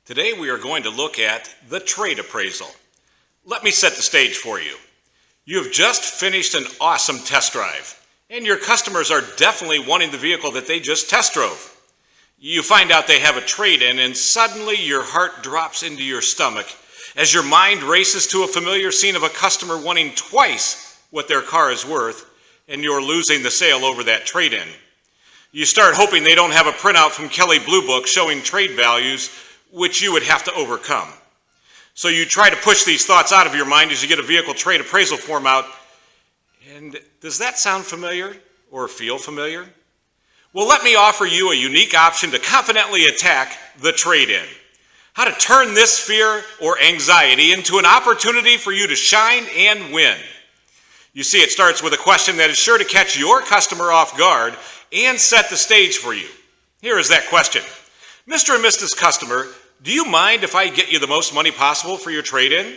Today we are going to look at the trade appraisal. Let me set the stage for you. You have just finished an awesome test drive, and your customers are definitely wanting the vehicle that they just test drove. You find out they have a trade-in, and suddenly your heart drops into your stomach as your mind races to a familiar scene of a customer wanting twice what their car is worth, and you're losing the sale over that trade-in. You start hoping they don't have a printout from Kelley Blue Book showing trade values, which you would have to overcome. So you try to push these thoughts out of your mind as you get a vehicle trade appraisal form out. And does that sound familiar or feel familiar? Well, let me offer you a unique option to confidently attack the trade-in. How to turn this fear or anxiety into an opportunity for you to shine and win. You see, it starts with a question that is sure to catch your customer off guard and set the stage for you. Here is that question. Mr. and Mrs. Customer, do you mind if I get you the most money possible for your trade-in?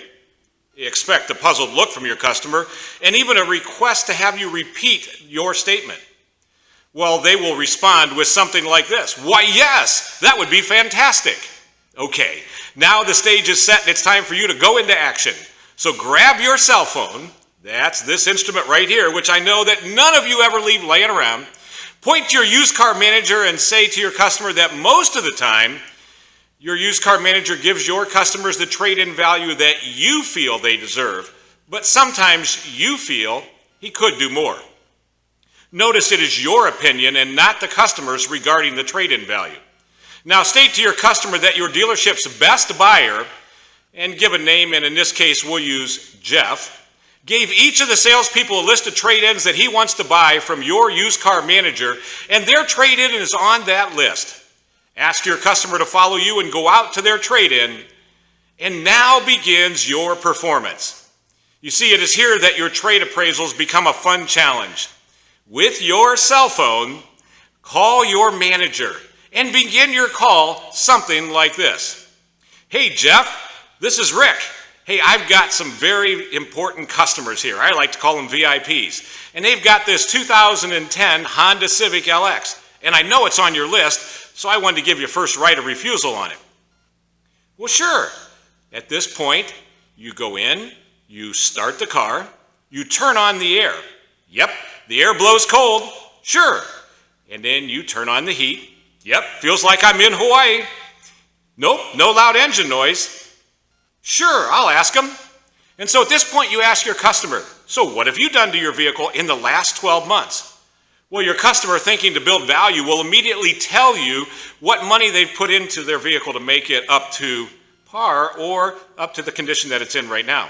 You expect a puzzled look from your customer and even a request to have you repeat your statement. Well, they will respond with something like this. Why, yes, that would be fantastic. Okay, now the stage is set and it's time for you to go into action. So grab your cell phone, that's this instrument right here, which I know that none of you ever leave laying around. Point to your used car manager and say to your customer that most of the time, your used car manager gives your customers the trade-in value that you feel they deserve, but sometimes you feel he could do more. Notice it is your opinion and not the customer's regarding the trade-in value. Now state to your customer that your dealership's best buyer, and give a name, and in this case we'll use Jeff, gave each of the salespeople a list of trade-ins that he wants to buy from your used car manager, and their trade-in is on that list. Ask your customer to follow you and go out to their trade-in, and now begins your performance. You see, it is here that your trade appraisals become a fun challenge. With your cell phone, call your manager and begin your call something like this. Hey Jeff, this is Rick. Hey, I've got some very important customers here. I like to call them VIPs. And they've got this 2010 Honda Civic LX. And I know it's on your list, so I wanted to give you first right of refusal on it. Well, sure. At this point, you go in, you start the car, you turn on the air. Yep, the air blows cold. Sure. And then you turn on the heat. Yep, feels like I'm in Hawaii. Nope, no loud engine noise. Sure, I'll ask them. And so at this point you ask your customer, so what have you done to your vehicle in the last 12 months? Well, your customer, thinking to build value, will immediately tell you what money they've put into their vehicle to make it up to par or up to the condition that it's in right now.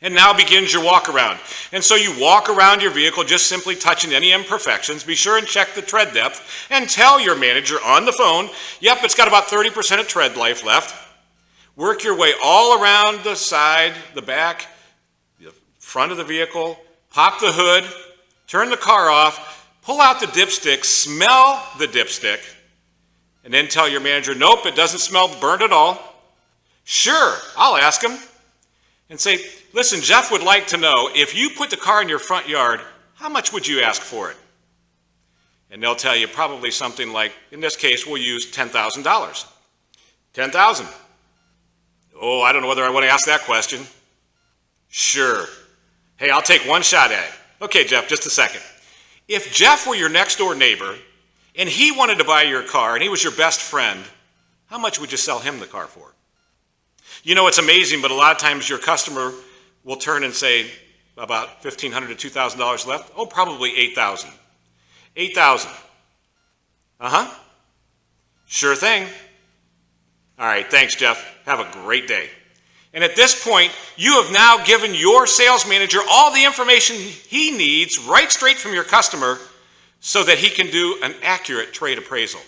And now begins your walk around. And so you walk around your vehicle just simply touching any imperfections. Be sure and check the tread depth and tell your manager on the phone, yep, it's got about 30% of tread life left. Work your way all around the side, the back, the front of the vehicle, pop the hood, turn the car off, pull out the dipstick, smell the dipstick, and then tell your manager, nope, it doesn't smell burnt at all. Sure, I'll ask him. And say, listen, Jeff would like to know, if you put the car in your front yard, how much would you ask for it? And they'll tell you probably something like, in this case, we'll use $10,000. $10,000. Oh, I don't know whether I want to ask that question. Sure. Hey, I'll take one shot at it. Okay, Jeff, just a second. If Jeff were your next door neighbor and he wanted to buy your car and he was your best friend, how much would you sell him the car for? You know, it's amazing, but a lot of times your customer will turn and say, about $1,500 to $2,000 left. Oh, probably $8,000. $8,000. Uh-huh. Sure thing. All right, thanks, Jeff. Have a great day. And at this point, you have now given your sales manager all the information he needs right straight from your customer so that he can do an accurate trade appraisal.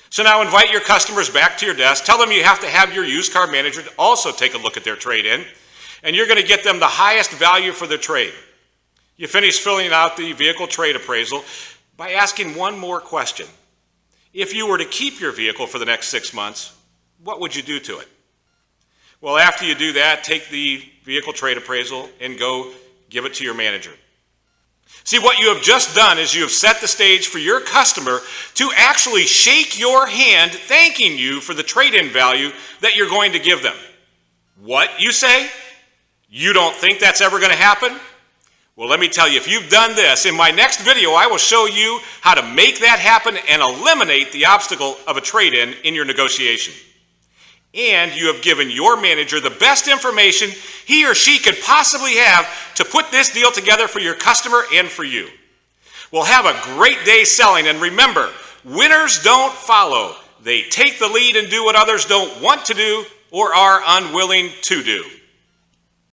So now invite your customers back to your desk. Tell them you have to have your used car manager also take a look at their trade-in, and you're going to get them the highest value for their trade. You finish filling out the vehicle trade appraisal by asking one more question. If you were to keep your vehicle for the next 6 months, what would you do to it? Well, after you do that, take the vehicle trade appraisal and go give it to your manager. See, what you have just done is you have set the stage for your customer to actually shake your hand thanking you for the trade-in value that you're going to give them. What, you say? You don't think that's ever going to happen? Well, let me tell you, if you've done this, in my next video, I will show you how to make that happen and eliminate the obstacle of a trade-in in your negotiation. And you have given your manager the best information he or she could possibly have to put this deal together for your customer and for you. Well, have a great day selling, and remember, winners don't follow. They take the lead and do what others don't want to do or are unwilling to do.